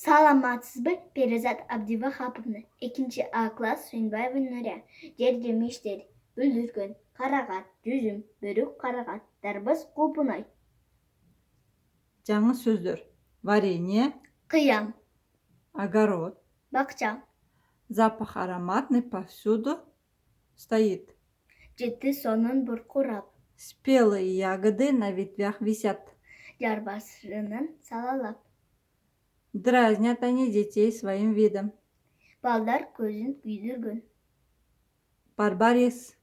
Саламатсызбы, Перизат Абдивахаповна. 2 А класс Сүйінбаева Нұрия. Жер жеміштер, бүлдірген, қарағат, жүзім, бөрік қарағат, дарбыз құлпынай. Жаңы сөздер. Варенье, Қиям, огород. бақша. Запах ароматный повсюду стоит. Жетті сонын бір құрап. Спелые ягоды на ветвях висят. Жарбасырынан салалап. Дразнят они детей своим видом. Балдар көзін күйдірген. Барбарис.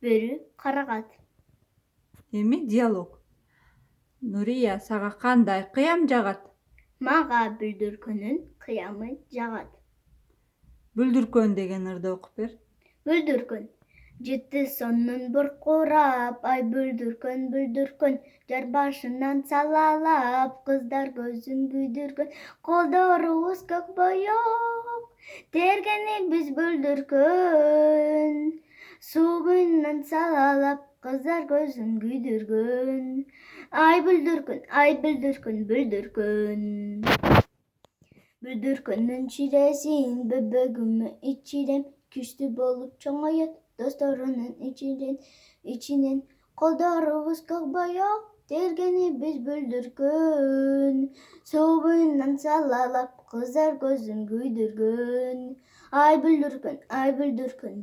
Бөрі қарағат. Эми диалог. Нурия, сага кандай кыям жагат? Маға бүлдіркөнін қиямы жағат. Бүлдүркөн деген ырды окуп бер. Бүлдіркөн. Жетті сонын бір құрап, ай бүлдіркөн, жар башынан салалап, қыздар көзін күйдірген, қолдарыбыз көк бояп, тергені біз бүлдіркөн, суынан салалап, қыздар көзін күйдірген, ай бүлдіркөн, бүлдіркөннің ширесін бөбөгімі içirem, күшті болып чоңайып, достарының içінен, қолдарыбыз көк бояп, тергені біз бүлдіркөн, суынан салалап, қыздар көзін күйдірген, ай бүлдіркөн,